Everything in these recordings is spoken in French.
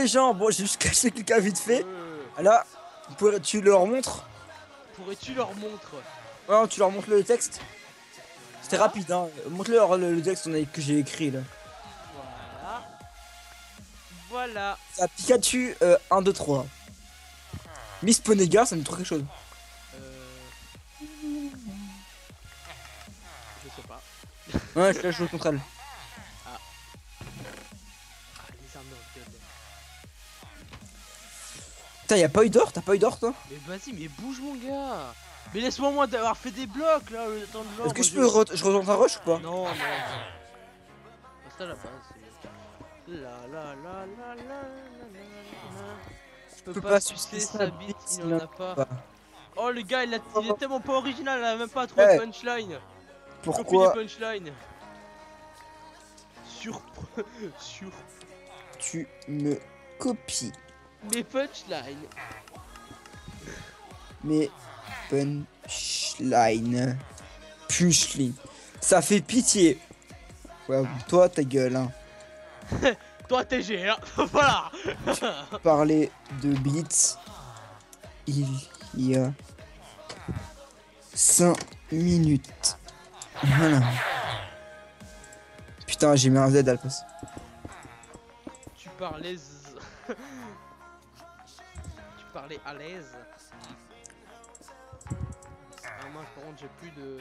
les gens. Bon, j'ai juste caché quelqu'un vite fait. Là, tu leur montres. Pourrais-tu leur montrer? Ouais, tu leur montres le texte. C'était Voilà. rapide, hein. Montre-leur le texte que j'ai écrit là. Voilà. Voilà. Ça Pikachu 1, 2, 3. Miss Ponega, ça me trouve quelque chose. Je sais pas. Ouais, je joue contre elle. Ah, les armes en gueule. Putain, y'a pas eu d'or? T'as pas eu d'or toi? Mais vas-y, mais bouge mon gars. Mais laisse-moi moi d'avoir fait des blocs là, le temps de l'or. Est-ce que je retourne un rush ou pas? Non, non. Reste à la base. La la la la la la la. Je peux pas sucer sa bite, il en a pas. Oh le gars, il est tellement pas original, il a même pas trouvé de punchline. Pourquoi Copie des punchlines. Sur... tu me copies mes punchlines. mes punchlines? Punchline. Ça fait pitié. Ouais, toi ta gueule hein. Toi t'es G, hein. Voilà. Parler de beats. Il y a 5 minutes. Voilà. Putain, j'ai mis un Z à la place. Tu parlais... tu parlais à l'aise. Ah mince, par contre j'ai plus de...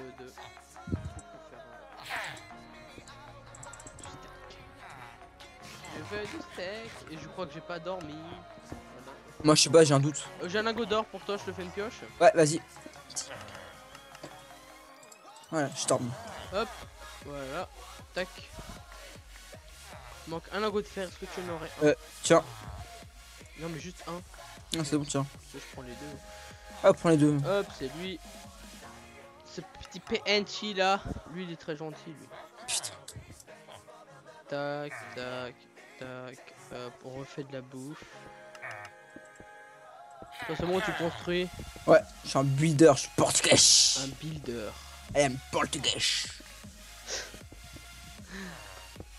J'ai fait du steak et je crois que j'ai pas dormi. Voilà. Moi je sais pas, j'ai un doute. J'ai un lingot d'or pour toi, je te fais une pioche. Ouais, vas-y. Voilà, je t'en. Hop, voilà, tac. Il manque un lingot de fer, est-ce que tu en aurais un? Tiens. Non mais juste un. Non, c'est bon, tiens. Je prends les deux. Hop, prends les deux. Hop, c'est lui. Ce petit PNC là, lui il est très gentil lui. Putain. Tac, tac, tac. Hop, on refait de la bouffe. Toi c'est bon, tu construis. Ouais, je suis un builder, je suis portugais. Un builder. I am portugais.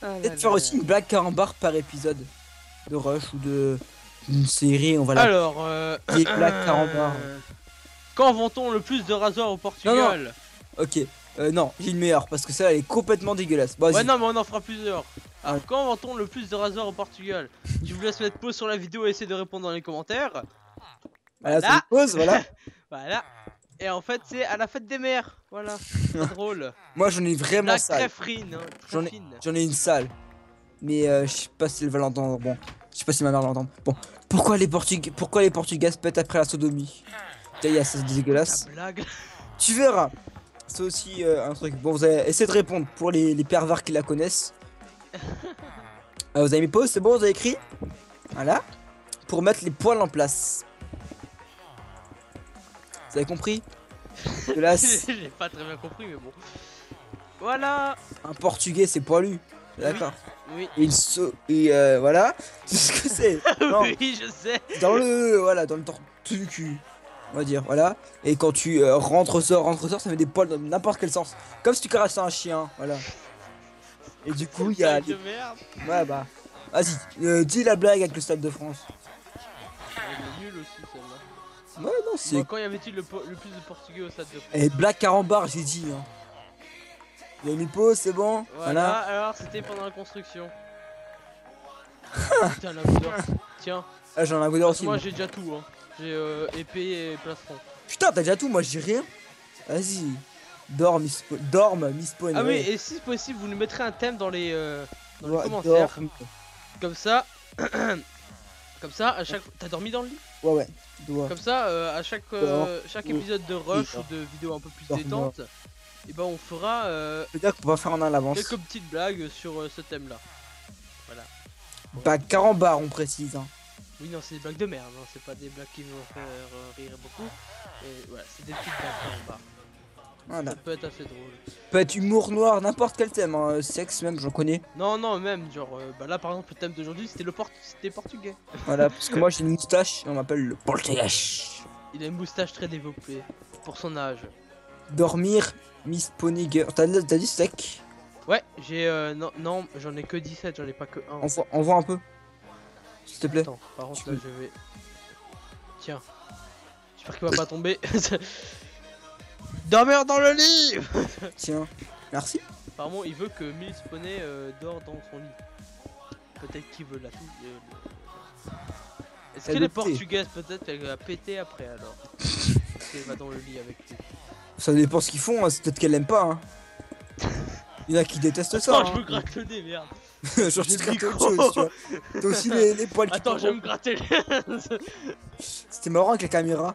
Ah Peut-être faire aussi une blague carambar par épisode de Rush ou de une série, on va la. Alors, des blagues carambar. quand vend-on le plus de rasoirs au Portugal? Ok, non, j'ai une meilleure parce que ça elle est complètement dégueulasse. Bon, ouais, non, mais on en fera plusieurs. Alors, Ouais. quand vend-on le plus de rasoirs au Portugal? Je vous laisse mettre pause sur la vidéo et essayer de répondre dans les commentaires. Voilà, ça me pose, voilà. Voilà. Et en fait, c'est à la fête des mères. Voilà. C'est drôle. Moi j'en ai vraiment La sale. très fine. Hein, très fine. J'en ai une salle. Mais je sais pas si elle va l'entendre. Bon, je sais pas si ma mère va l'entendre. Bon, pourquoi les Portugais se pètent après la sodomie? Putain, c'est dégueulasse. Ta blague. Tu verras. C'est aussi un truc. Bon, vous avez essayé de répondre pour les pervers qui la connaissent. Vous avez mis pause, c'est bon, vous avez écrit. Voilà. Pour mettre les poils en place. Vous avez compris? Que là, J'ai pas très bien compris, mais bon. Voilà. un portugais c'est poilu. D'accord. Oui. Et voilà. C'est ce que c'est. Non, Oui, je sais. dans le torse du cul. On va dire, voilà. Et quand tu rentres, sors, ça fait des poils dans n'importe quel sens. Comme si tu caressais un chien, voilà. Et du coup, il y a. De merde. Ouais, bah. Vas-y, dis la blague avec le Stade de France. Elle est nulle aussi, celle-là. Ouais, non, c'est. Bon, quand y avait-il le plus de Portugais au Stade de France? Et blague carambar, j'ai dit. Hein. Il y a mis pause, c'est bon. Voilà, alors c'était pendant la construction. Putain, la couleur. Tiens. Ah, j'en ai un goût aussi. Moi j'ai déjà tout, hein. J'ai épée et plastron. Putain, t'as déjà tout, moi j'ai rien. Vas-y. Dorme, Miss Pone. Ah oui, ouais. et si possible, vous nous mettrez un thème dans les Ouais, commentaires. dorme. Comme ça. Comme ça, à chaque. T'as dormi dans le lit? Ouais, tu dois. Comme ça, à chaque épisode de rush ou de vidéo un peu plus détente, et ben on fera Peut-être qu'on va faire en un à l'avance. quelques petites blagues sur ce thème-là. Voilà. Bah, carambar, on précise. Hein. Oui, non, c'est des blagues de merde, hein. C'est pas des blagues qui vont faire rire beaucoup. Et voilà, c'est des petites blagues en bas. Voilà. Ça peut être assez drôle. Peut être humour noir, n'importe quel thème. Hein. Sexe, même, j'en connais. Non, non, même, genre, bah là par exemple, le thème d'aujourd'hui c'était portugais. Voilà, parce que moi j'ai une moustache et on m'appelle le portugais. Il a une moustache très développée pour son âge. Dormir, Miss Ponyger. T'as dit sec? Ouais, j'ai non, j'en ai que 17, j'en ai pas que 1. On voit un peu. s'il te plaît. Attends, par contre là je vais... Tiens. J'espère qu'il va pas tomber. Dormeur dans le lit. Tiens, merci. Apparemment il veut que Mills Poney dort dans son lit. Peut-être qu'il veut la tout. Est-ce qu'elle est portugaise? Peut-être qu'elle va péter après alors. Elle va dans le lit avec lui. Ça dépend ce qu'ils font, hein. C'est peut-être qu'elle l'aime pas. Hein. Il y en a qui détestent ça. Attends, je hein. me gratte le nez, merde. Genre, tu te grattes autre chose, tu vois. T'as aussi les poils qui Attends, je vais me gratter. C'était marrant avec la caméra.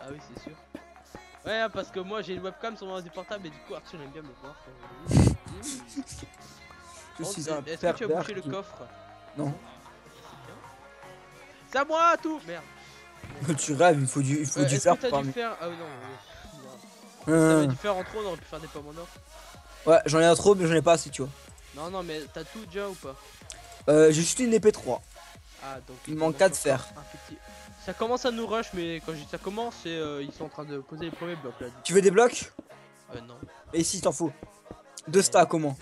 Ah oui, c'est sûr. Ouais, parce que moi j'ai une webcam sur mon ordi portable et du coup Arthur aime bien me voir. Je suis un Est-ce que tu as bouché le coffre? Non. C'est à moi tout. Merde. Tu rêves, il faut du fer t'as parmi. dû faire... Ah oui, non. T'avais dû faire en trop, on aurait pu faire des pommes en or. Ouais, j'en ai un trop, mais j'en ai pas assez, tu vois. Non, non, mais t'as tout déjà ou pas? J'ai juste une épée 3. Ah, donc. Il me manque 4 fer. Ça commence à nous rush, mais quand je dis ça commence, c'est ils sont en train de poser les premiers blocs là. Tu veux des blocs? Non. Et si t'en faut 2 stacks au moins.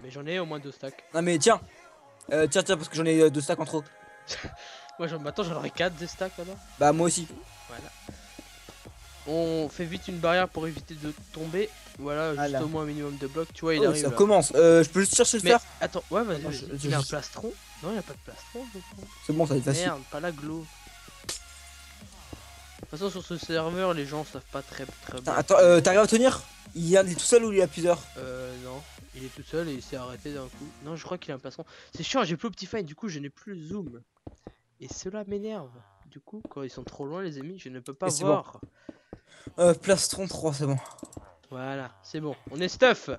Mais j'en ai au moins 2 stacks. Non, mais tiens. Tiens, parce que j'en ai 2 stacks en trop. Moi, attends, j'en aurais 4 des stacks là-bas. Bah, moi aussi. Voilà. On fait vite une barrière pour éviter de tomber. Voilà, juste au moins un minimum de blocs. Tu vois, il arrive. Ça là. commence. Je peux juste chercher le fer. Attends, ouais, vas-y. Il a un plastron? Non, il a pas de plastron. C'est bon, ça va être facile. Merde, pas la glow. De toute façon, sur ce serveur, les gens savent pas très bien. Attends, t'arrives à tenir? Il est tout seul ou il y a plusieurs? Non. Il est tout seul et il s'est arrêté d'un coup. Non, je crois qu'il a un plastron. C'est chiant, j'ai plus Optifine, du coup, je n'ai plus le zoom. Et cela m'énerve. Du coup, quand ils sont trop loin, les amis, je ne peux pas voir. Bon. Plastron 3, c'est bon. Voilà, c'est bon. On est stuff.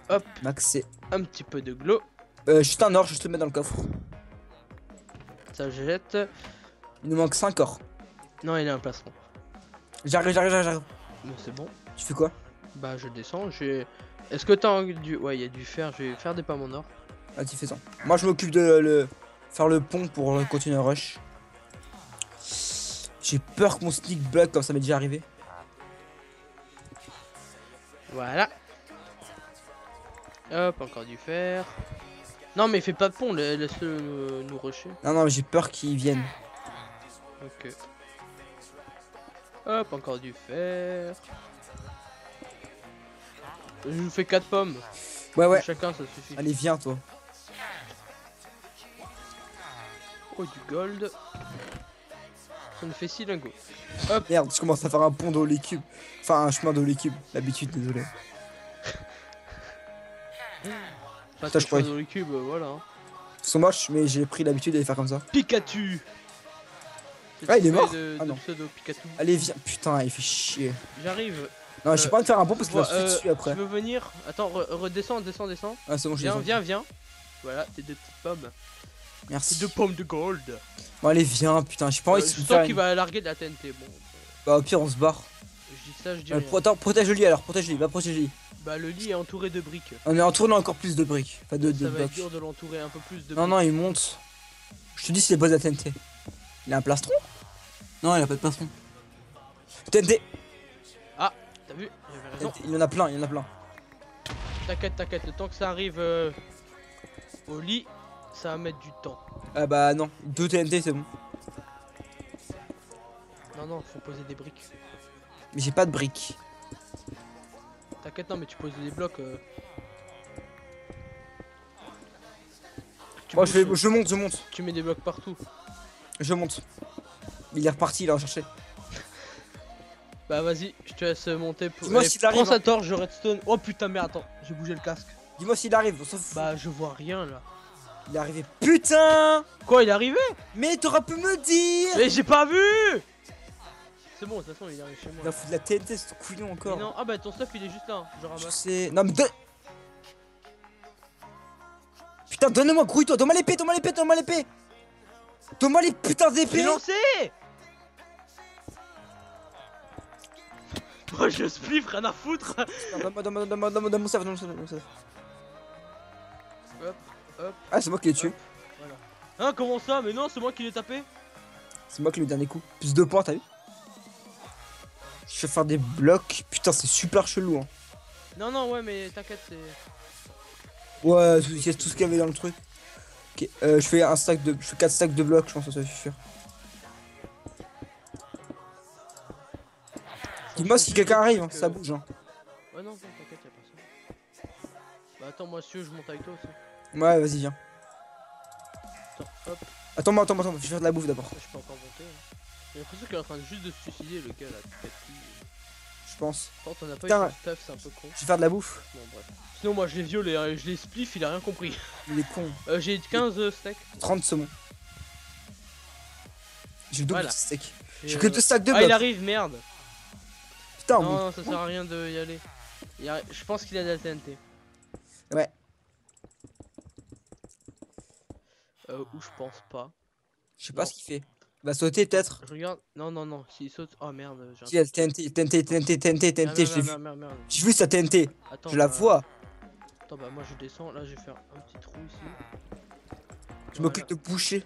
Hop. Max, c'est un petit peu de glow. Juste un or, je te le mets dans le coffre. Ça jette. Il nous manque 5 or. Non, il a un plastron. J'arrive. Mais c'est bon. Tu fais quoi? Bah, je descends. Est-ce que t'as du. Ouais, il y a du fer. Je vais faire des pommes en or. Vas-y, fais ça. Moi, je m'occupe de faire le pont pour continuer à rush. J'ai peur que mon sneak bug, comme ça m'est déjà arrivé. Voilà. Hop, encore du fer. Non, mais fais pas de pont, laisse-le nous rusher. Non, j'ai peur qu'ils viennent. Ok. Hop, encore du fer. Je vous fais 4 pommes. Ouais. Chacun, ça suffit. Allez, viens, toi. Oh, du gold. Ça me fait 6 lingots. Hop. Merde, je commence à faire un pont de les cubes. Enfin, un chemin de les cubes. L'habitude, désolé. Putain, je crois dans le cube, voilà. Ils sont moches, mais j'ai pris l'habitude d'aller faire comme ça. Pikachu. Ah, il est mort. Allez, viens. Putain, il fait chier. J'arrive. Non, j'ai pas envie de faire un pont parce qu'il va se faire dessus après. Tu veux venir? Attends, redescends. Ah, c'est bon, je viens. Voilà, tes 2 petites pommes. Merci. 2 pommes de gold. Bon, allez, viens, putain, j'ai pas envie de je sens qu'il va larguer de la TNT. Bon. Bah, au pire, on se barre. Je dis ça, je dis rien. Attends, protège le lit alors, va protéger le lit. Bah, le lit est entouré de briques. On est entouré encore plus de briques. Enfin, de ça va être dur de l'entourer un peu plus de briques. Non, il monte. Je te dis, c'est les boss de la TNT. Il a un plastron? Non, il a pas de plastron. TNT! Ah, t'as vu? J'avais raison. Il y en a plein, T'inquiète, le temps que ça arrive au lit, ça va mettre du temps. Ah bah non, 2 TNT c'est bon. Non, faut poser des briques. Mais j'ai pas de briques. T'inquiète, non, mais tu poses des blocs. Moi je monte. Tu mets des blocs partout. Je monte. Il est reparti, il a recherché. Bah vas-y, je te laisse monter pour... Dis-moi s'il arrive. Prends sa torche, je redstone. Oh putain, mais attends, j'ai bougé le casque. Dis-moi s'il arrive, on s'en fout. Bah je vois rien là. Il est arrivé. Putain! Quoi, il est arrivé? Mais t'aurais pu me dire! Mais j'ai pas vu! C'est bon, de toute façon, il arrive chez moi. Il a foutu de la TNT, ce couillon encore. Mais non, ah bah ton stuff il est juste là, hein. Je ramasse. Je sais. Non mais Putain, donne-moi, grouille-toi, donne-moi l'épée! Donne-moi les putains d'épées! J'ai lancé! Moi je spliff, rien à foutre! Donne-moi mon safe. Hop. Ah, c'est moi qui l'ai tué. Voilà. Hein, comment ça? Mais non, c'est moi qui l'ai tapé. C'est moi qui l'ai eu le dernier coup. Plus 2 points, t'as vu? Je vais faire des blocs. Putain, c'est super chelou. Hein. Non, ouais, mais t'inquiète, c'est. Ouais, c'est tout ce qu'il y avait dans le truc. Ok, je fais 4 stacks de blocs, je pense que ça va suffire. Dis-moi si quelqu'un arrive, hein, ça bouge. Hein. Ouais, non, t'inquiète, y'a personne. Bah, attends, moi, si tu veux, je monte avec toi aussi. Ouais, vas-y, viens. Attends, hop. Attends, je vais faire de la bouffe d'abord. Je peux encore monter. Hein. J'ai l'impression qu'il est en train juste de se suicider, le gars là. Je pense. Quand on a pas eu Putain, son stuff, c'est un peu con. Je vais faire de la bouffe. Bon, bref. Sinon, moi, je l'ai violé, hein, je l'ai spliff, il a rien compris. Il est con. J'ai 15 steaks. 30 saumons. J'ai le double Voilà. de steak. Et, J'ai que 2 stacks de blocs. Ah, il arrive, merde. Putain, non, oui. non, ça sert à rien d'y aller. Je pense qu'il a de la TNT. Ouais. Ou je pense pas. Je sais pas ce qu'il fait. Il va sauter peut-être. Je regarde. Non, non, non. S'il saute. Oh merde. Si, elle TNT, je l'ai vu. Merde. J'ai vu sa TNT. Attends, Je la vois. Attends, bah moi je descends. Là, je vais faire un petit trou ici. Je m'occupe de boucher.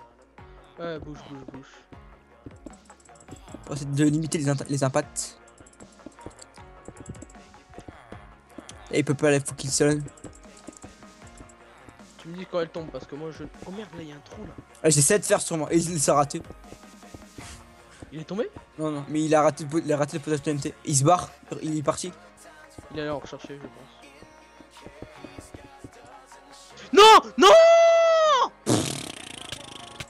Ouais, bouge. Pour essayer de limiter les impacts. Et il peut pas aller, faut qu'il sonne. Tu me dis quand elle tombe parce que moi je. Oh merde, là il y a un trou là. Ah, j'essaie de faire sur moi. Et il s'est raté. Il est tombé? Non, mais il a raté le potage TNT. Il se barre. Il est parti. Il allait en rechercher, je pense. Non!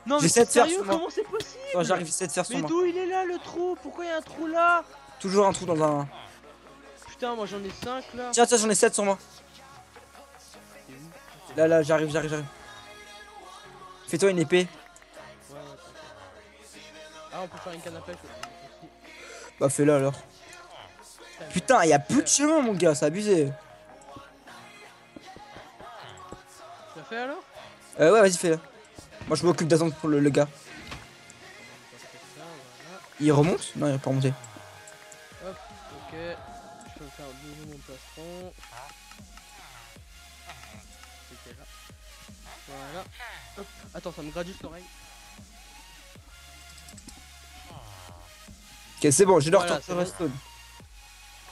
Non, mais J'essaie de faire sérieux, sur moi. comment c'est possible? Non, j'arrive, j'essaie de faire sur Mais moi. d'où il est là le trou? Pourquoi il y a un trou là? Toujours un trou dans un. Putain, moi j'en ai 5 là. Tiens, j'en ai 7 sur moi. Là, j'arrive. Fais-toi une épée. Ouais, t'inquiète. Ah, on peut faire une canne à pêche aussi. Bah, fais-le alors. Putain, y a plus de chemin, mon gars, c'est abusé. Tu l'as fait alors? Ouais, vas-y, fais-le. Moi, je m'occupe d'attendre pour le gars. Il remonte? Non, il va pas remonter. Hop, ok. Je peux faire bouger mon plastron. C'était là. Voilà. Hop. Attends, ça me gratte juste l'oreille. Ok, c'est bon, j'ai le Voilà, retour c'est de bon. redstone.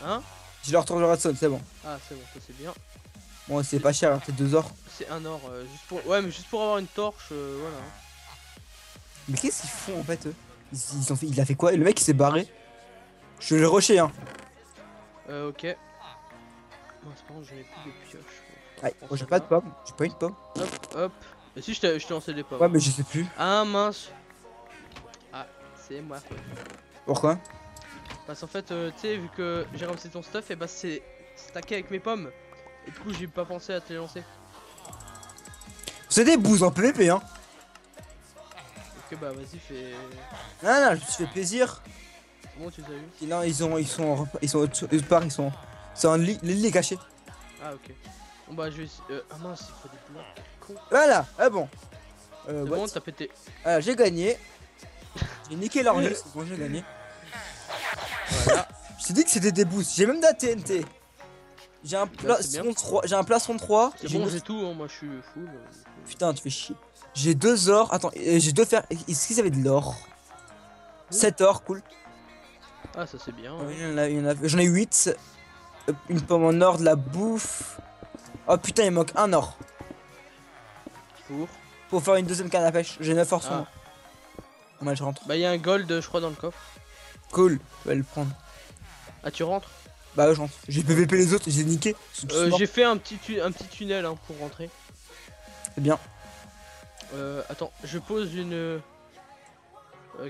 Hein? J'ai le retour de redstone, c'est bon. Ah, c'est bon, ça c'est bien. Bon, c'est pas cher, hein, c'est 2 or. C'est un or, juste pour... Ouais, mais juste pour avoir une torche, voilà. Mais qu'est-ce qu'ils font en fait eux il a fait quoi? Le mec il s'est barré. Je suis le rocher, hein. Ok. Non, c'est pas grave, j'avais plus de pioche. Ouais, moi j'ai pas de pomme. J'ai pas une pomme. Hop. Et si je t'ai lancé des pommes. Ouais, mais je sais plus. Ah mince. Ah, c'est moi. Pourquoi? Parce qu'en fait, tu sais, vu que j'ai ramassé ton stuff, et bah c'est stacké avec mes pommes. Et du coup, j'ai pas pensé à te les lancer. C'est des bouses en PVP, hein. Ok, bah vas-y, fais. Non, je me suis fait plaisir. Comment tu les as eu? Et non, ils sont autre part, c'est un lit, le lit est caché. Ah, ok. Bon, bah je vais. Ah mince, il faut des blocs. Con. Voilà, ah bon. C'est bon, t'as pété. Voilà, j'ai gagné. J'ai niqué leur jeu, c'est bon, j'ai gagné. Voilà. Je t'ai dit que c'était des boosts. J'ai même de la TNT. J'ai un plastron 3. J'ai un plastron 3. C'est bon, j'ai tout, hein, moi je suis full. Putain, tu fais chier. J'ai 2 or. Attends, j'ai 2 fer. Est-ce qu'ils avaient de l'or? 7 or, cool. Ah, ça c'est bien. J'en ai 8. Une pomme en or, de la bouffe. Oh putain, il manque un or. Pour faire une deuxième canne à pêche. J'ai 9 or sur moi. Moi, je rentre. Bah, il y a un gold, je crois, dans le coffre. Cool, je vais le prendre. Ah, tu rentres? Bah, je rentre. J'ai PVP les autres, j'ai niqué. J'ai fait un petit tunnel hein, pour rentrer. C'est bien. Attends, je pose une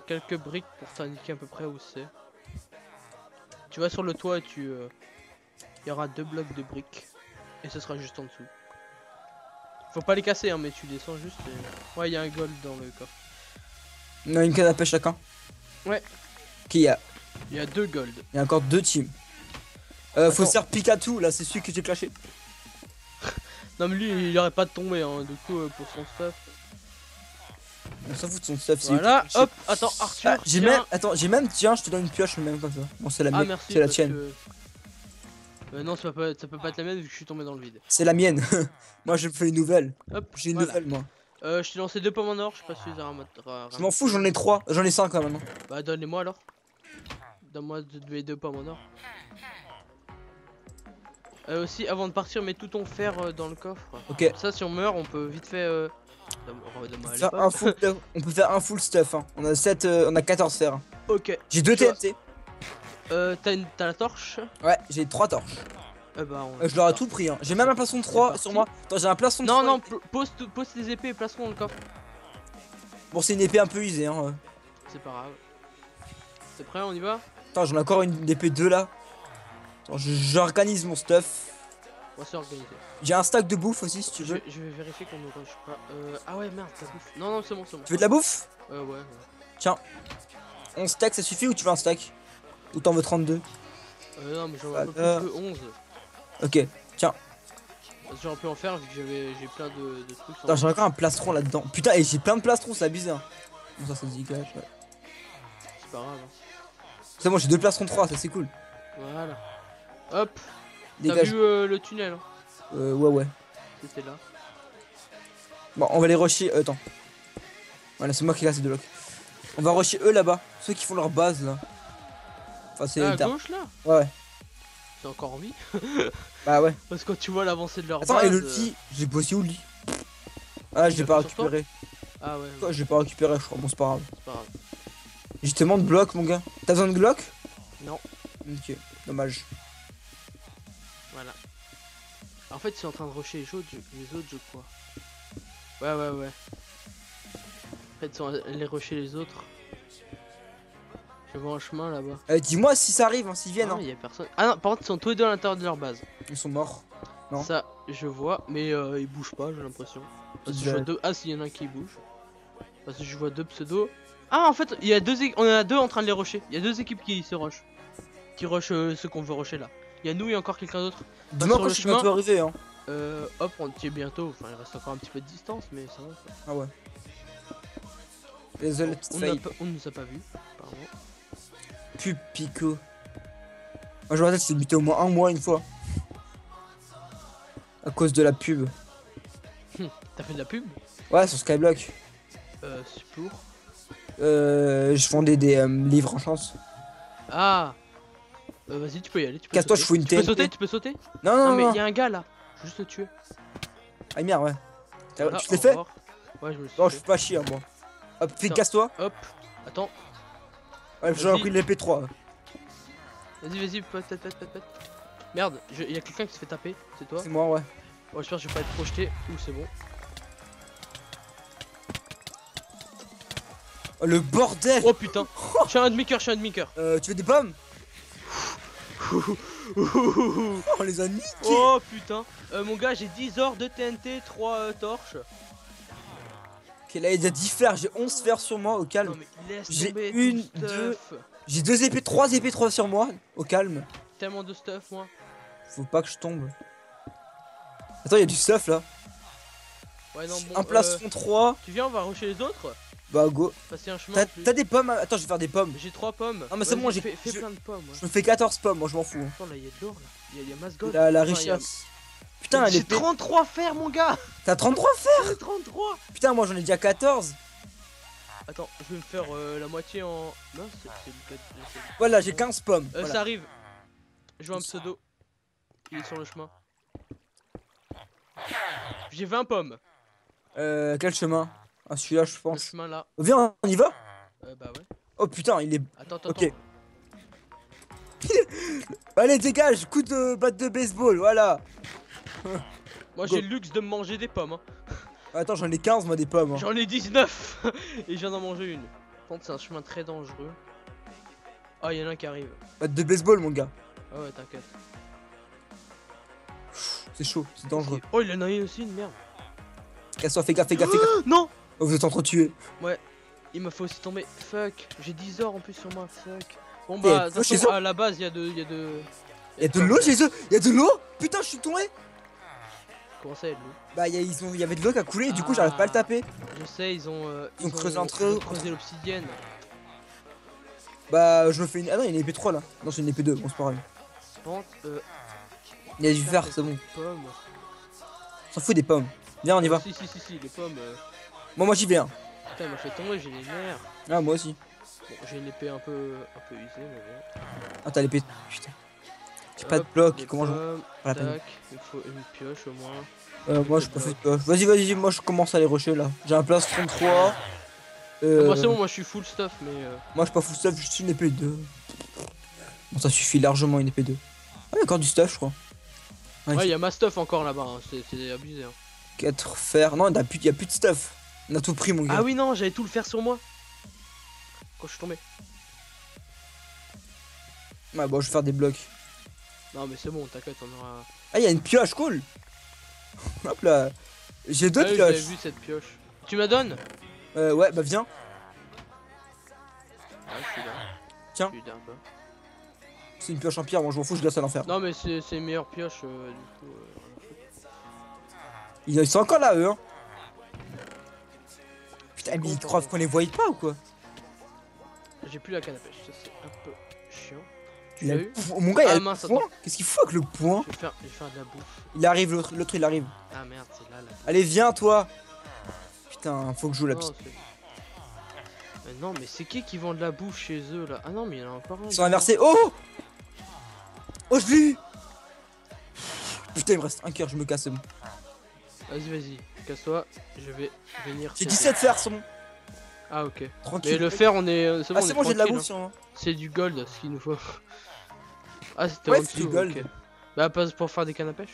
quelques briques pour t'indiquer à peu près où c'est. Tu vas sur le toit et il y aura 2 blocs de briques et ce sera juste en dessous. Faut pas les casser hein, mais tu descends juste et... Ouais, il y a un gold dans le coffre. On a une canne à pêche chacun. Ouais. Qui y a? Il y a 2 gold. Il y a encore 2 teams. Faut se faire Pikachu là, c'est celui que j'ai clashé. Non mais lui il aurait pas de tomber hein, du coup pour son stuff. On s'en fout de son stuff. Voilà, hop, attends Arthur. J'ai même, tiens, je te donne une pioche même comme ça. Bon, c'est la mienne. Merci, c'est la tienne. Que... non, ça peut pas être la mienne vu que je suis tombé dans le vide. C'est la mienne. Moi je fais une nouvelle. Hop, j'ai une voilà. nouvelle moi. Je t'ai lancé 2 pommes en or, je sais pas si tu les as ramassé. Je m'en fous, j'en ai 3, j'en ai 5 maintenant. Bah donne-les-moi alors. Donne-moi les 2 pommes en or. Aussi avant de partir mets tout ton fer dans le coffre. Ok. Ça si on meurt on peut vite fait Redonne-moi Faire un full stuff. On peut faire un full stuff. Hein. On a 7, on a 14 fer. Hein. Ok. J'ai 2 TNT. T'as la torche? Ouais, j'ai 3 torches. Je leur ai tout pris. Hein. J'ai même un plastron 3 sur moi. Attends, j'ai un plastron 3. Non, pose tes épées et place-moi dans le coffre. Bon, c'est une épée un peu usée. Hein. C'est pas grave. C'est prêt, on y va? Attends, j'en ai encore une épée 2 là. Attends, j'organise mon stuff. On va s'organiser. J'ai un stack de bouffe aussi si tu veux. Je vais vérifier qu'on ne rush pas. Ah ouais, merde, la bouffe. Non, c'est bon, c'est bon. Tu veux de la bouffe? Ouais. Tiens. 11 stacks, ça suffit ou tu veux un stack? Ou t'en veux 32? Non, mais j'en veux un peu plus que 11. Ok, tiens. J'aurais pu en faire vu que j'ai plein de trucs. Attends, j'ai encore un plastron là-dedans. Putain, et j'ai plein de plastrons, c'est abusé. Hein. Bon, ça dégage. Ouais. C'est pas grave. Hein. C'est bon, j'ai 2 plastrons 3, ça c'est cool. Voilà. Hop. T'as Dégage. vu le tunnel hein? Ouais. C'était là. Bon, on va les rusher. Attends. Voilà, c'est moi qui ai cassé de blocs. On va rusher eux là-bas. Ceux qui font leur base là. Enfin, c'est à gauche là? Ouais. C'est encore en vie? Bah ouais. Parce que quand tu vois l'avancée de leur Attends, base. et le lit, j'ai bossé où le lit? Ah, je l'ai pas récupéré. Ah ouais. Quoi, je l'ai pas récupéré, je crois. Bon, c'est pas grave. C'est pas grave. J'ai tellement de blocs, mon gars. T'as besoin de blocs? Non. Ok, dommage. Voilà. En fait, ils sont en train de rusher les autres, je crois. Ouais. En fait, ils sont les rusher les autres. Je vois un chemin là-bas. Dis-moi si ça arrive, hein, s'ils viennent. Non, Hein. y a personne. Ah non, par contre, ils sont tous les deux à l'intérieur de leur base. Ils sont morts. Non. Ça, je vois, mais ils bougent pas, j'ai l'impression. Parce que je vois deux. Ah, si, y en a un qui bouge. Parce que je vois deux pseudos. Ah, en fait, il y a on en a deux en train de les rusher. Il y a deux équipes qui se rushent. Qui rushent ceux qu'on veut rusher là. Il y a nous et encore quelqu'un d'autre. Dis-moi quand je suis bientôt arrivé. Hein. Hop, on y est bientôt. Enfin, il reste encore un petit peu de distance, mais ça va. Ah ouais. Désolé, on nous a pas vu, apparemment. Pub Pico. Moi je me rappelle, c'est buté au moins un mois une fois. À cause de la pub. T'as fait de la pub? Ouais, sur Skyblock. C'est pour. Je vendais des livres en chance. Ah vas-y, tu peux y aller. Casse-toi, je fous une TNT. Tu peux sauter? Non, mais y a un gars là. Je vais juste le tuer. Ah merde, ouais. Voilà, tu te l'es fait? Ouais, je me suis Non, fait. je fais pas chier, moi. Hop, fais casse-toi. Hop, attends. Ouais, j'ai pris l'épée 3. Vas-y, peut-être. Merde, y a quelqu'un qui se fait taper, c'est toi? C'est moi, ouais. Bon, j'espère que je vais pas être projeté. Ouh, c'est bon. Oh, le bordel! Oh putain! Je suis un demi-cœur, Tu veux des pommes? On les a niqués! Oh putain! Mon gars, j'ai 10 ors, 2 TNT, 3 torches. Ok, là il y a 10 fers, j'ai 11 fers sur moi, au calme. J'ai une, deux. J'ai 2 épées, 3 épées 3 sur moi, au calme. Tellement de stuff, moi. Faut pas que je tombe. Attends, il y a du stuff là. Ouais, non, bon, un plastron 3. Tu viens, on va rusher les autres? Bah, go. Passer un chemin. T'as des pommes? Attends, je vais faire des pommes. J'ai 3 pommes. Non, mais c'est bon, j'ai fait plein de pommes. Ouais. Je me fais 14 pommes, moi je m'en fous. Attends, là, il y a de l'or là. Il y a masse gold. La richesse. Putain, j'ai 33 fers, mon gars! T'as 33 fers? 33! Putain, moi j'en ai déjà 14. Attends, je vais me faire la moitié en. Non, c'est le cas. Voilà, j'ai 15 pommes. Voilà. Ça arrive. Je vois un pseudo. Il est sur le chemin. J'ai 20 pommes. Quel chemin? Ah, celui-là, je pense. Le chemin là. Viens, on y va? Bah ouais. Oh putain, il est. Attends. Ok. Allez, dégage, coup de batte de baseball, voilà. Moi j'ai le luxe de me manger des pommes. Hein. Attends, j'en ai 15 moi des pommes. Hein. J'en ai 19 et je viens d'en manger une. Par contre, c'est un chemin très dangereux. Ah, il y en a un qui arrive. Batte de baseball, mon gars. Ah ouais, t'inquiète. C'est chaud, c'est dangereux. Oh, il en a une aussi, une merde. Casse-toi, fais gaffe. Non. Oh, vous êtes entretués. Ouais, il m'a fait aussi tomber. Fuck, j'ai 10 heures en plus sur moi. Fuck. Bon bah, à la base, il y a de l'eau chez eux. Il y a de l'eau. Putain, je suis tombé. Comment ça, il y a de l'eau? Bah, il y avait de l'eau qui a coulé et du coup, j'arrive pas à le taper. Je sais, ils ont creusé entre eux. creusé l'obsidienne. Bah, je me fais une. Ah non, il y a une épée 3 là. Non, c'est une épée 2. Bon, c'est pas grave. Il y a du fer, c'est bon. On s'en fout des pommes. Viens, on y va. Si, les pommes. Moi j'y vais. Hein. Putain, il m'a fait tomber, j'ai les nerfs. Ah, moi aussi. Bon, j'ai une épée un peu usée, mais bon. Ah, t'as l'épée. Putain. J'ai pas de bloc, comment je... Pas la peine. Tac, il faut une pioche au moins. Moi je profite pas. Vas-y, moi je commence à les rusher là. J'ai un plastron 3. Moi c'est bon, moi je suis full stuff, mais. Moi je suis pas full stuff, juste une épée 2. Bon, ça suffit largement une épée 2. Ah, il y a encore du stuff, je crois. Ouais, il y a ma stuff encore là-bas, hein. C'est abusé. Hein. 4 fer. Non, y a plus de stuff. On a tout pris, mon gars. Ah oui, non, j'avais tout le fer sur moi. Quand je suis tombé. Ouais, bon, je vais faire des blocs. Non, mais c'est bon, t'inquiète, on aura. Ah, il y a une pioche, cool. Hop là. J'ai deux Ah oui, pioches. j'avais vu cette pioche. Tu me la donnes? Ouais, bah viens. Ah, je suis là. Tiens. Je suis là, un peu. C'est une pioche en pierre, moi je m'en fous, je laisse à l'enfer. Non, mais c'est une meilleure pioche, du coup. Ils sont encore là, eux, hein. Putain, mais ils croient qu'on les voyait pas ou quoi? J'ai plus la canne à pêche, ça c'est un peu chiant. Tu Il a l'as le eu? po- Mon gars, il a Ah le mince, point. attends. Qu'est-ce qu'il fout avec le point? Je vais faire de la bouffe. Il arrive, l'autre il arrive. Ah merde, c'est là. Allez, viens, toi. Putain, faut que je joue la Non, piste. non, mais c'est qui vend de la bouffe chez eux là? Ah non, mais il y en a encore un. Ils sont inversés. Oh! Oh, je l'ai eu! Putain, il me reste un cœur, je me casse, c'est bon. Vas-y, casse-toi, je vais venir. J'ai t'aider. 17 fers, c'est bon. Ah ok. Tranquille. Mais le fer, on est. C'est bon, Ah, c'est bon, j'ai de la bouffe, sur moi. C'est du gold ce qu'il nous faut. Ah, c'était Ouais, en c'est du dessous. gold. Ok. Bah, pas pour faire des cannes à pêche.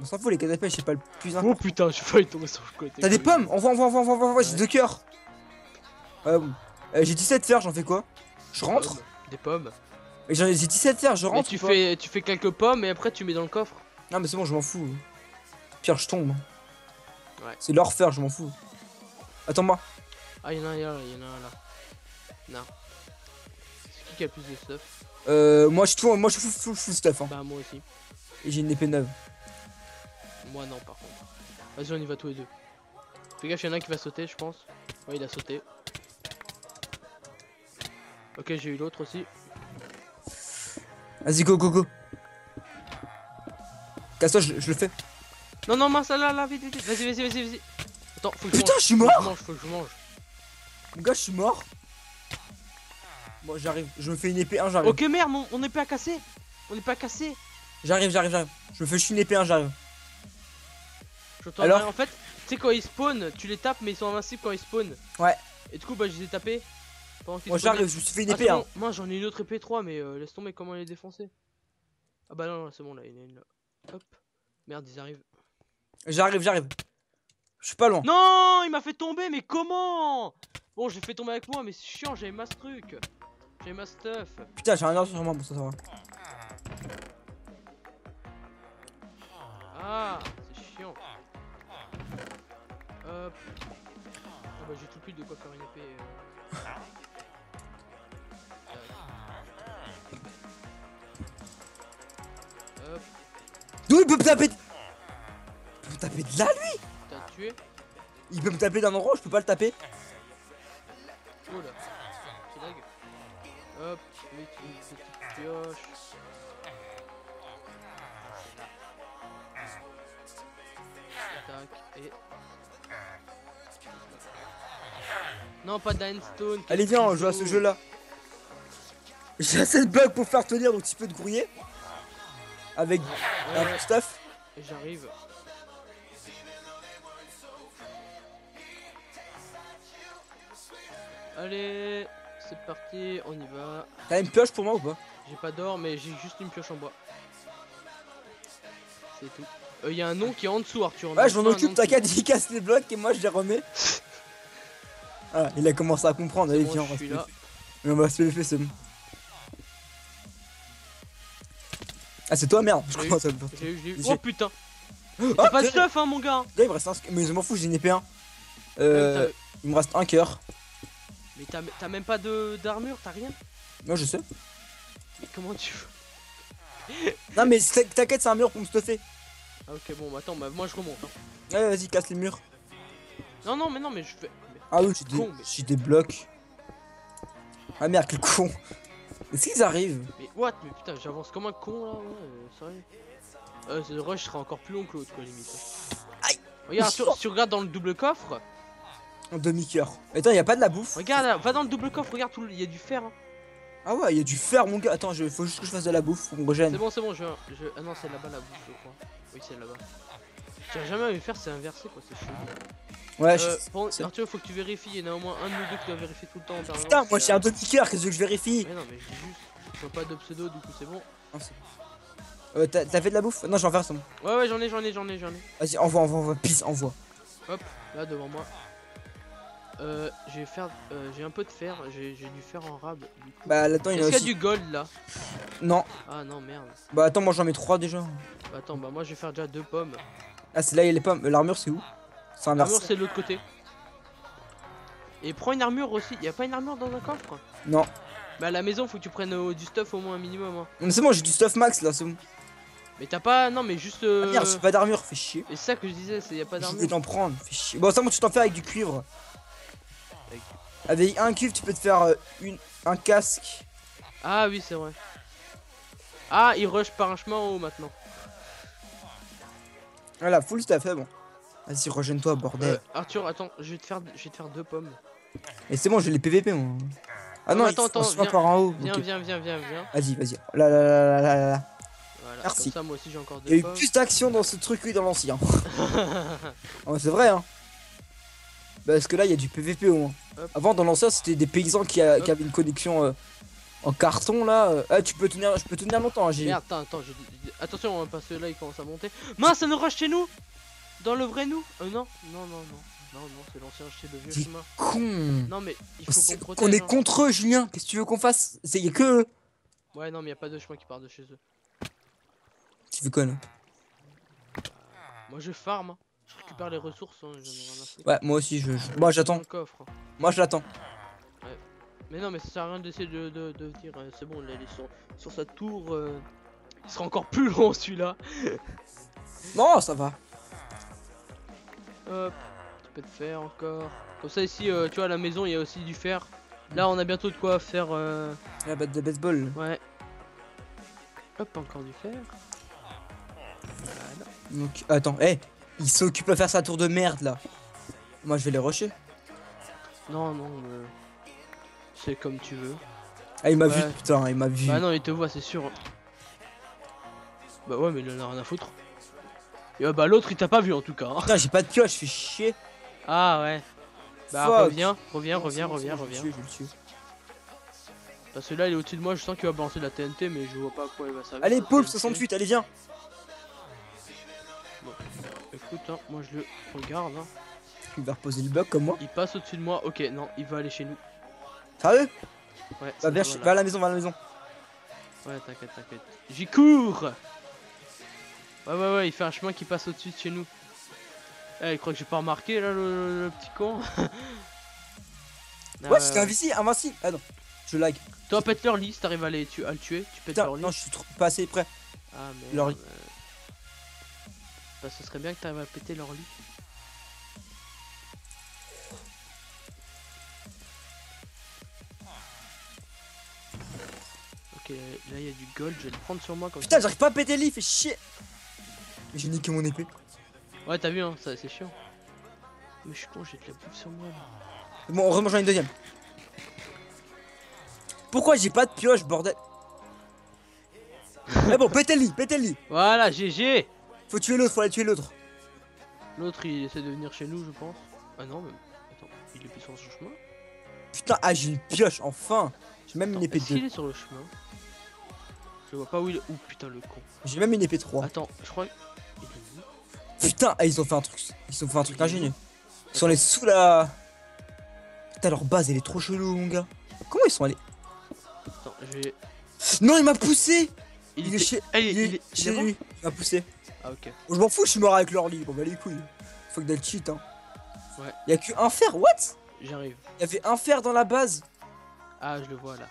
On s'en fout, les cannes à pêche, c'est pas le plus Oh important. putain, j'ai failli tomber sur le côté. T'as des pommes? Envoie, j'ai Ouais. 2 cœurs. Bon. J'ai 17 fers, j'en fais quoi? Je rentre? Des pommes. J'ai 17 fers, je Mais rentre. tu ou pas fais quelques pommes et après tu mets dans le coffre. Non, mais c'est bon, je m'en fous. Pire, je tombe. Ouais. C'est leur fer, je m'en fous. Attends-moi. Ah, il y en a un là. Non. C'est qui a plus de stuff? Moi je suis full stuff, hein. Bah, moi aussi. Et j'ai une épée neuve. Moi non, par contre. Vas-y, on y va tous les deux. Fais gaffe, il y en a un qui va sauter, je pense. Ouais, il a sauté. Ok, j'ai eu l'autre aussi. Vas-y, go. Casse-toi, je le fais. Non, mince, là, vite. Vas-y. Attends, faut que je Putain, mange. je suis mort. Faut que je mange. Mon gars, je suis mort. Bon, j'arrive. Je me fais une épée 1, j'arrive. Ok, merde, on est pas cassé. J'arrive. Je me fais juste une épée 1, j'arrive. J'entends Alors rien. En fait, tu sais, quand ils spawnent, tu les tapes, mais ils sont invincibles quand ils spawnent. Ouais. Et du coup, bah, je les ai tapés. Pendant qu'ils Moi, spawnaient. j'arrive, je me suis fait une Ah, épée c'est 1. bon. Moi, j'en ai une autre épée 3, mais laisse tomber comment elle est défoncée. Ah bah non, c'est bon, là, il y en a une là. Hop. Merde, ils arrivent. J'arrive. Je suis pas loin. Non, il m'a fait tomber, mais comment? Bon, je l'ai fait tomber avec moi, mais c'est chiant, j'avais ma truc. J'avais ma stuff. Putain, j'ai un ordre sur moi, bon, ça va. Ah, c'est chiant. Hop. Ah bah, j'ai tout plus de quoi faire une épée. Hop, D'où il peut me taper? Il peut me taper de là, lui? t'as tué. Il peut me taper d'un endroit où je peux pas le taper? Oh là, c'est dingue. Hop, vite, une petite pioche. Tac, et... Non, pas d'Einstone. Allez, viens, on joue à ce jeu-là. J'ai assez de bugs pour faire tenir, donc tu peux te grouiller. Avec un peu de stuff. J'arrive. Allez, c'est parti, on y va. T'as une pioche pour moi ou pas? J'ai pas d'or, mais j'ai juste une pioche en bois. C'est tout. Il y a un nom qui est en dessous, Arthur. Ouais, je m'en occupe, t'inquiète, il casse les blocs et moi je les remets. Ah, il a commencé à comprendre, allez, viens, on va se là. Mais on va se faire, c'est bon. Ah, c'est toi, merde, je commence à le faire. J'ai eu. J'ai- Oh putain! Oh, T'as pas de putain, stuff, hein, mon gars! il me reste un. Mais je m'en fous, j'ai une épée 1. T'as- Il me reste un cœur. Mais t'as même pas d'armure, t'as rien? Non, je sais. Mais comment tu veux? Non, mais t'inquiète, c'est un mur pour me stuffer. Ah, ok, bon, bah, attends, bah, moi je remonte. Hein. Ouais, vas-y, casse les murs. Non, mais je fais. Ah oui, Con, mais- j'ai des blocs. Ah merde, quel con. Est-ce qu'ils arrivent? Mais what? Mais putain, j'avance comme un con là, ouais, sérieux. Ce rush sera encore plus long que l'autre, quoi, limite. Aïe. Regarde, si tu regardes dans le double coffre, En demi-cœur. Attends, y a pas de la bouffe? regarde, là, va dans le double coffre, regarde, il y a du fer. Hein. Ah ouais, il y a du fer, mon gars. Attends, faut juste que je fasse de la bouffe pour me régène. C'est bon, Ah non, c'est là-bas la bouffe, je crois. Oui, c'est là-bas. J'arrive jamais à me faire, c'est inversé quoi, c'est chelou. Ouais, Arthur, faut que tu vérifies, il y en a au moins un de nous deux qui doit vérifier tout le temps en permanence. Putain, moi j'ai un Dominicœur, qu'est-ce que je vérifie? Mais non, mais je dis juste, je vois pas de pseudo, du coup c'est bon. T'as fait de la bouffe? Non, j'en fais ça. Ouais, j'en ai. Vas-y, envoie, pisse, envoie. Hop, là devant moi. J'ai un peu de fer, j'ai du fer en rab. Du coup. Bah là-dedans il y a Est-ce aussi. qu'il y a du gold là? Non. Ah non, merde. Bah attends, moi j'en mets 3 déjà. Bah, attends, bah moi je vais faire déjà 2 pommes. Ah, c'est là, il y a les pommes. L'armure, c'est où? C'est inversé. L'armure, c'est de l'autre côté. Et prends une armure aussi. Y a pas une armure dans un coffre? Non. Bah à la maison, faut que tu prennes du stuff au moins un minimum. Hein. Mais c'est bon, j'ai du stuff max là, c'est bon. Mais t'as pas. Non, mais juste. Ah merde, j'ai pas d'armure, fais chier. Et c'est ça que je disais, c'est y a pas Je d'armure. vais t'en prendre, fais chier. Bon, ça, moi, tu t'en fais avec du cuivre. Avec un cuivre, tu peux te faire un casque. Ah oui, c'est vrai. Ah, il rush par un chemin en haut maintenant. Voilà, full stuff, c'est bon. Vas-y, rejoins-toi, bordel. Arthur, attends, je vais te faire 2 pommes. Et c'est bon, j'ai les PVP, moi. Ah non, attends, viens encore en haut. Viens, Okay. viens. Vas-y. Là. Voilà, Merci. comme ça, moi aussi j'ai encore 2 Il y a eu pommes. plus d'action dans ce truc que dans l'ancien. Oh, c'est vrai, hein. Parce que là, il y a du PVP au moins. Hop. Avant, dans l'ancien, c'était des paysans qui avaient une connexion en carton là. Ah, je peux tenir longtemps. Hein, Merde, attends, attention, parce que là il commence à monter. Mince, ça nous rush chez nous. Dans le vrai nous. Non, c'est l'ancien, c'est le vieux chemin. Con. Non, mais il faut qu'on protège. On est contre eux, Julien. Qu'est-ce que tu veux qu'on fasse? Y a que eux. Ouais, non, mais y a pas de chemin qui part de chez eux. Tu veux quoi là? Moi je farm, hein. Je récupère les ressources, hein, j'en ai rien à foutre. Ouais, moi aussi, moi j'attends. Coffre. Moi je l'attends. Ouais. Mais non, mais ça sert à rien d'essayer de dire c'est bon, là, il est sur sa tour. Il sera encore plus long celui-là. Non, ça va. Hop, tu peux te faire encore. Comme ça, ici, tu vois, à la maison, il y a aussi du fer. Là, on a bientôt de quoi faire. La batte de baseball. Ouais. Hop, encore du fer. Voilà. Donc, attends, il s'occupe à faire sa tour de merde là. Moi je vais les rusher. Non, c'est comme tu veux. Ah, il m'a vu, putain, il m'a vu. Bah non, il te voit, c'est sûr. Bah ouais, mais il en a rien à foutre. Et bah l'autre, il t'a pas vu en tout cas. Hein. Putain, j'ai pas de pioche, fais chier. Ah ouais. Bah Fuck. reviens. Je vais le tuer. Parce que là, il est au-dessus de moi, je sens qu'il va balancer de la TNT, mais je vois pas à quoi il va servir. Allez, Paul 68, allez, viens. Bon. Écoute, hein, moi je le regarde. Hein. Il va reposer le bloc comme moi. Il passe au-dessus de moi. Ok, non, il va aller chez nous. Sérieux? Ouais. Va à la maison, Ouais, t'inquiète. J'y cours. Ouais, il fait un chemin qui passe au-dessus de chez nous. Eh, il croit que j'ai pas remarqué là le petit con. Ouais, c'était invincible. Ah non, je lag. Toi, pète leur lit si t'arrives à le tuer. Tu pètes leur lit. Non, je suis pas assez près. Ah, mais. Leur lit. Bah, ce serait bien que t'arrives à péter leur lit. Ok, là il y a du gold, je vais le prendre sur moi comme Putain, j'arrive pas à péter le lit, fais chier. J'ai niqué mon épée. Ouais, t'as vu, hein, ça c'est chiant. Mais je suis con, j'ai de la bouffe sur moi là. Bon, heureusement j'en ai une deuxième. Pourquoi j'ai pas de pioche, bordel? Mais bon, pétez le lit. Voilà, GG. Faut aller tuer l'autre. L'autre il essaie de venir chez nous, je pense. Ah non, mais. Attends, il est plus sur son chemin. Putain, j'ai une pioche, enfin. J'ai même une épée de 2. Il est sur le chemin. Je vois pas où il est. Ouh putain, le con. J'ai même une épée 3. Attends, je crois. Putain, ils ont fait un truc ingénieux. Ils sont allés sous la. Putain, leur base elle est trop chelou, mon gars. Comment ils sont allés? Attends, je vais. Non, il m'a poussé. Il est chez lui. Il m'a poussé. Ah, ok. Oh, je m'en fous, je suis mort avec leur lit. Bon, bah les couilles. Faut que d'être cheat, hein. Ouais. Y'a que un fer, what? J'arrive. Il y avait un fer dans la base. Ah, je le vois là.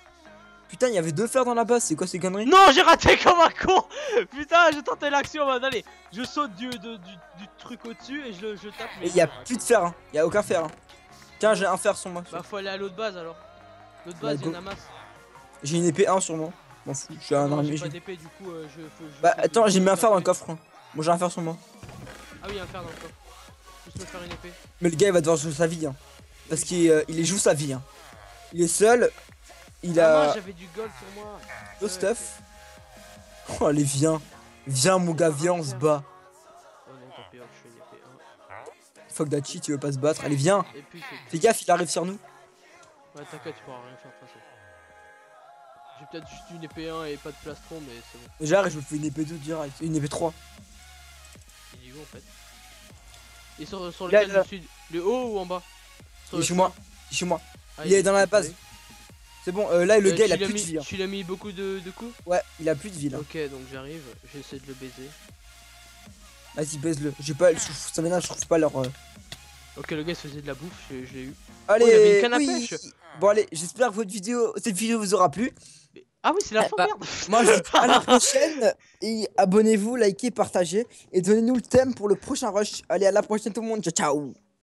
Putain, il y avait 2 fers dans la base, c'est quoi ces conneries? Non, j'ai raté comme un con. Putain, j'ai tenté l'action, man. Allez, je saute du truc au-dessus et je tape. Et il y a plus de fer, hein. Il y a aucun fer, hein. Tiens, j'ai un fer sur moi. Bah, faut aller à l'autre base alors. L'autre base, il y en a masse. J'ai une épée 1 sur moi. M'en fous, je suis un armé. J'ai pas d'épée, du coup, Bah, attends, j'ai mis un fer dans le coffre. Hein. Moi, j'ai un fer sur moi. Ah oui, un fer dans le coffre. Juste me faire une épée. Mais le gars, il va devoir jouer sa vie, hein. Parce qu'il joue sa vie, hein. Il est seul. Il Ah a... j'avais du gold sur moi. le stuff. Oh, allez, viens. Viens, mon gars, viens, on se bat. Oh non, tant pis, je suis une épée 1. Fuck that shit, tu veux pas se battre. Allez, viens. Et puis Fais gaffe, il arrive sur nous. ouais, t'inquiète, tu pourras rien faire de toute façon. J'ai peut-être juste une épée 1 et pas de plastron, mais c'est bon. J'arrive, je me fais une épée 2 direct. Une épée 3. Il est où en fait? Et sur Là, lequel là. je suis? Le haut ou en bas? Il est chez moi. Il est chez moi. Ah, Il est dans la base. C'est bon, là, le gars, il a plus de vie. Hein. Tu l'as mis beaucoup de coups? Ouais, il a plus de vie là. Ok, donc j'arrive, j'essaie de le baiser. Vas-y, baise-le. J'ai pas. Ça m'énerve, je trouve pas leur. Ok, le gars il se faisait de la bouffe, je l'ai eu. Allez, il y avait une canne à oui. pêche. Bon, allez, j'espère que cette vidéo vous aura plu. Ah oui, c'est la fin, bah, merde. Moi, je vous dis à la prochaine. Et abonnez-vous, likez, partagez. Et donnez-nous le thème pour le prochain rush. Allez, à la prochaine, tout le monde. Ciao, ciao.